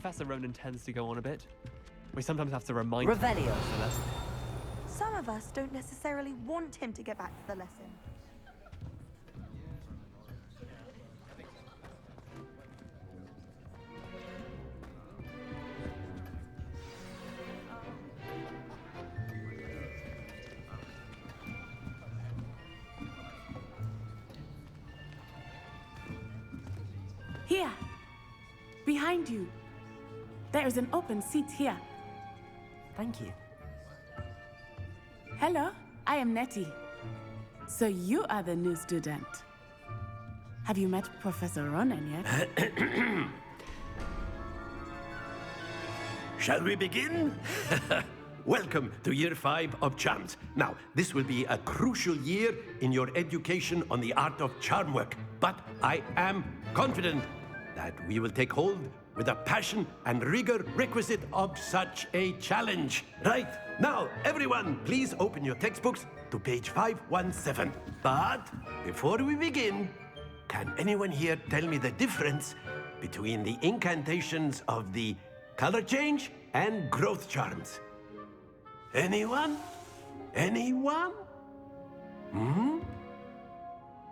Professor Ronan tends to go on a bit. We sometimes have to remind Revelio. him of the lesson. Some of us don't necessarily want him to get back to the lesson. Here, behind you. There is an open seat here. Thank you. Hello, I am Nettie. So you are the new student. Have you met Professor Ronan yet? Shall we begin? Welcome to Year 5 of Charms. Now, this will be a crucial year in your education on the art of charm work. But I am confident that we will take hold with the passion and rigor requisite of such a challenge. Right, now, everyone, please open your textbooks to page 517. But before we begin, can anyone here tell me the difference between the incantations of the color change and growth charms? Anyone? Anyone?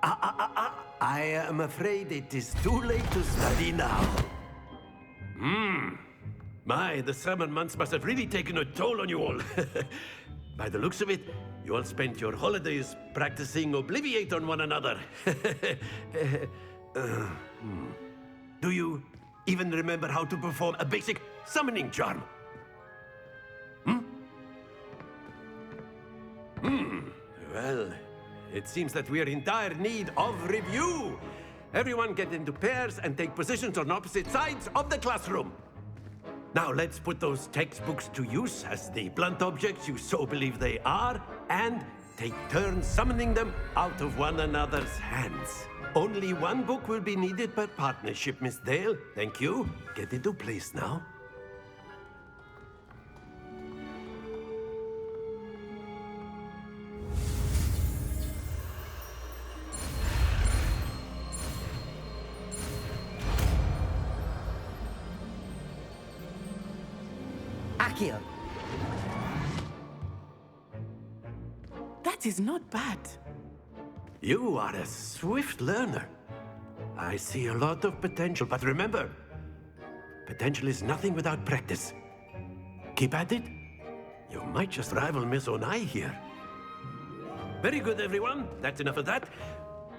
I am afraid it is too late to study now. My, the summer months must have really taken a toll on you all. By the looks of it, you all spent your holidays practicing Obliviate on one another. Do you even remember how to perform a basic summoning charm? Well, it seems that we are in dire need of review. Everyone get into pairs and take positions on opposite sides of the classroom. Now let's put those textbooks to use as the blunt objects you so believe they are, and take turns summoning them out of one another's hands. Only one book will be needed per partnership, Miss Dale. Thank you. Get into place now. Accio. That is not bad. You are a swift learner. I see a lot of potential, but remember, potential is nothing without practice. Keep at it. You might just rival Miss Onai here. Very good, everyone. That's enough of that.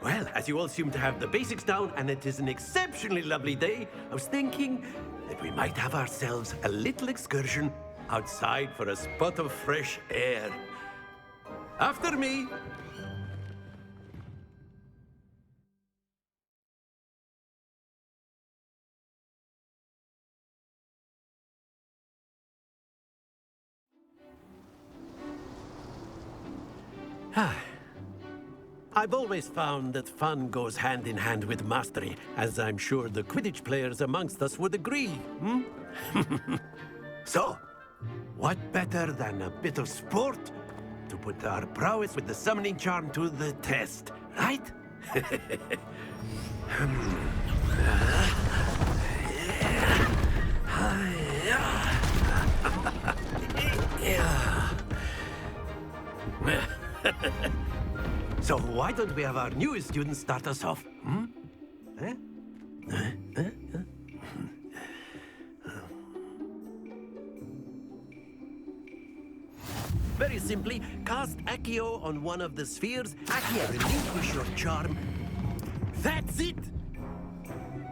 Well, as you all seem to have the basics down, and it is an exceptionally lovely day, I was thinking that we might have ourselves a little excursion outside for a spot of fresh air. After me. I've always found that fun goes hand in hand with mastery, as I'm sure the Quidditch players amongst us would agree, So, what better than a bit of sport to put our prowess with the summoning charm to the test, right? So why don't we have our newest student start us off? Very simply, cast Accio on one of the spheres. Accio, relinquish your charm. That's it!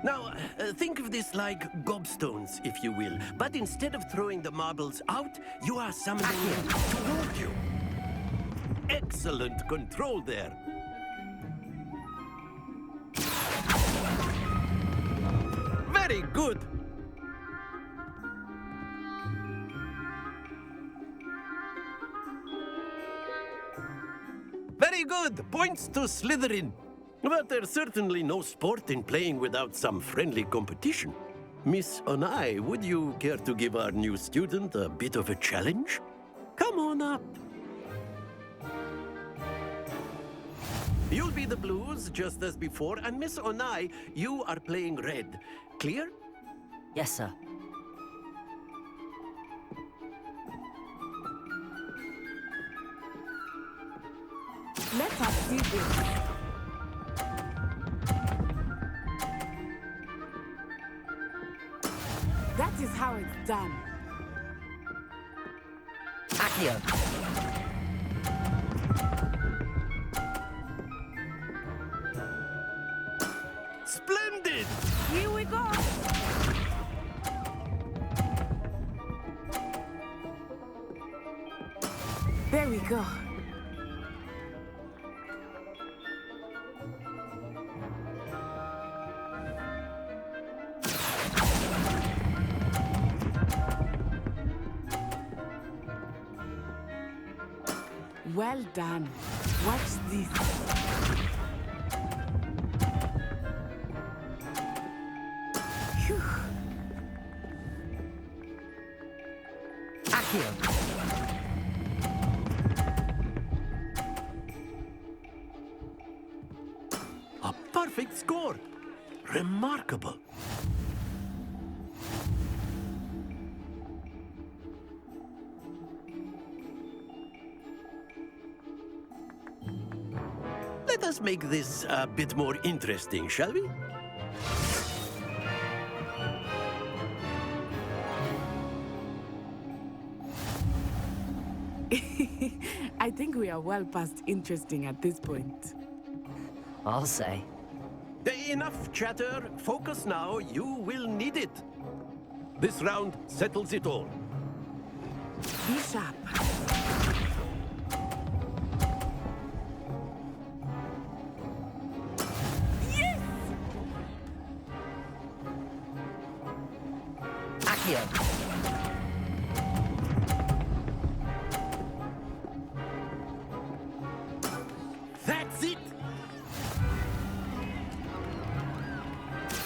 Now, think of this like gobstones, if you will. But instead of throwing the marbles out, you are summoning them toward you. Excellent control there. Very good. Very good. Points to Slytherin. But there's certainly no sport in playing without some friendly competition. Miss Onai, would you care to give our new student a bit of a challenge? Come on up. You'll be the blue, blues, just as before, and Miss Onai, you are playing red. Clear? Yes, sir. Let us see this. That is how it's done. Accio. Splendid! Here we go. There we go. Well done. Watch this. Phew. Accio. A perfect score! Remarkable! Let us make this a bit more interesting, shall we? I think we are well past interesting at this point. I'll say. Enough chatter. Focus now. You will need it. This round settles it all. Be sharp. Accio. That's it!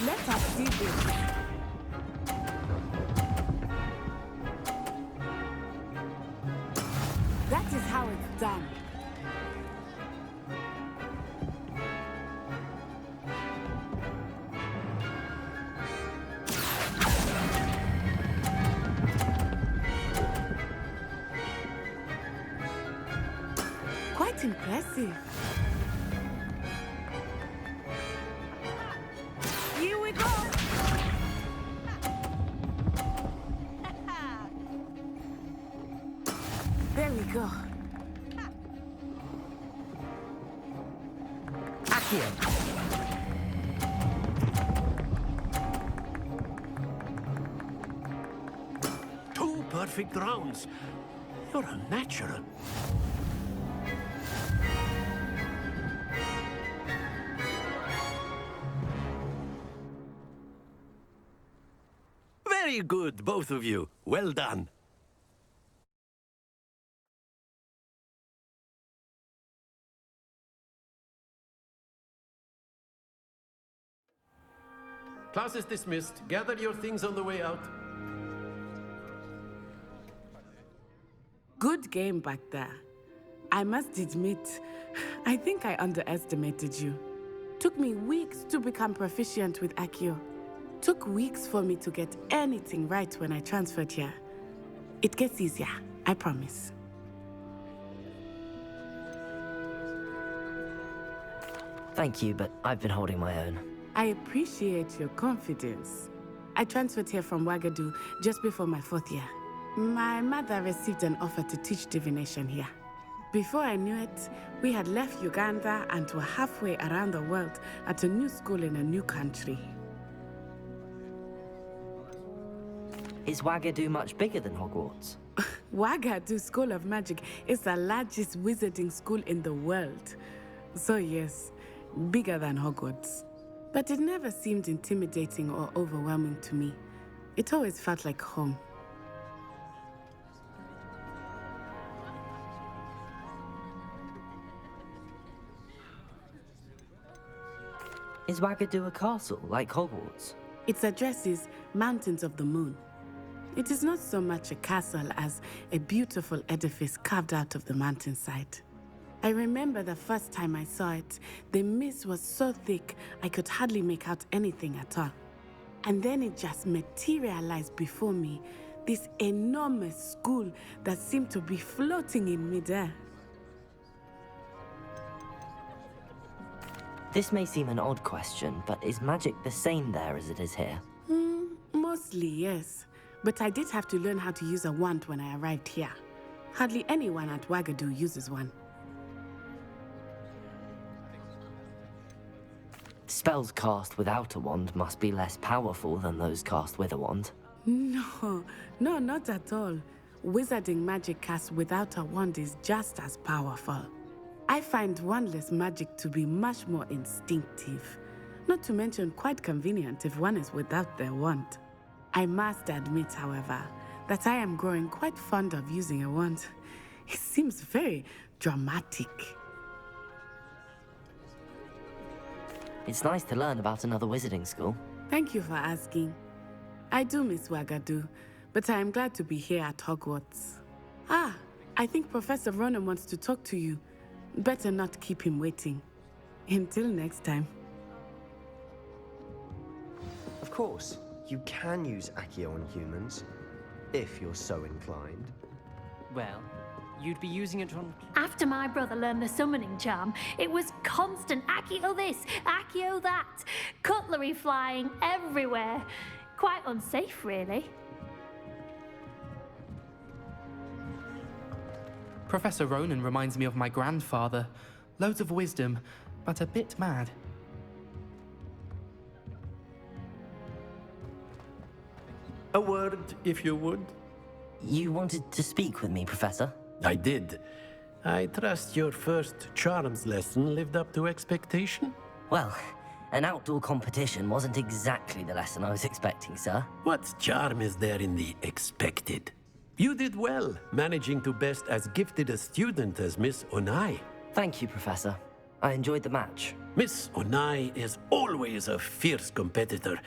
Let us see this. That is how it's done. Quite impressive. Here we go. There we go. Accio. Two perfect rounds. You're a natural. Very good, both of you. Well done. Class is dismissed. Gather your things on the way out. Good game back there. I must admit, I think I underestimated you. Took me weeks to become proficient with Accio. Took weeks for me to get anything right when I transferred here. It gets easier, I promise. Thank you, but I've been holding my own. I appreciate your confidence. I transferred here from Wagadu just before my 4th year. My mother received an offer to teach divination here. Before I knew it, we had left Uganda and were halfway around the world at a new school in a new country. Is Wagadu much bigger than Hogwarts? Wagadu School of Magic is the largest wizarding school in the world. So yes, bigger than Hogwarts. But it never seemed intimidating or overwhelming to me. It always felt like home. Is Wagadu a castle, like Hogwarts? Its address is Mountains of the Moon. It is not so much a castle as a beautiful edifice carved out of the mountainside. I remember the first time I saw it, the mist was so thick I could hardly make out anything at all. And then it just materialized before me, this enormous school that seemed to be floating in midair. This may seem an odd question, but is magic the same there as it is here? Mostly, yes. But I did have to learn how to use a wand when I arrived here. Hardly anyone at Wagadu uses one. Spells cast without a wand must be less powerful than those cast with a wand. No, not at all. Wizarding magic cast without a wand is just as powerful. I find wandless magic to be much more instinctive. Not to mention quite convenient if one is without their wand. I must admit, however, that I am growing quite fond of using a wand. It seems very dramatic. It's nice to learn about another wizarding school. Thank you for asking. I do miss Wagadu, but I am glad to be here at Hogwarts. Ah, I think Professor Ronan wants to talk to you. Better not keep him waiting. Until next time. Of course, you can use Accio on humans, if you're so inclined. Well, you'd be using it on... After my brother learned the summoning charm, it was constant Accio this, Accio that, cutlery flying everywhere. Quite unsafe, really. Professor Ronan reminds me of my grandfather. Loads of wisdom, but a bit mad. A word, if you would. You wanted to speak with me, Professor? I did. I trust your first charms lesson lived up to expectation? Well, an outdoor competition wasn't exactly the lesson I was expecting, sir. What charm is there in the expected? You did well, managing to best as gifted a student as Miss Onai. Thank you, Professor. I enjoyed the match. Miss Onai is always a fierce competitor,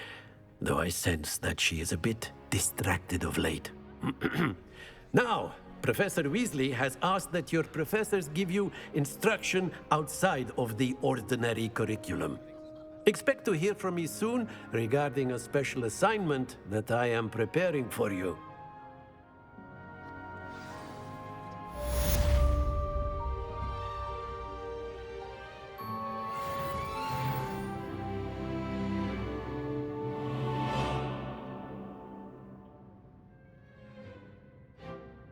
though I sense that she is a bit distracted of late. Now, Professor Weasley has asked that your professors give you instruction outside of the ordinary curriculum. Expect to hear from me soon regarding a special assignment that I am preparing for you.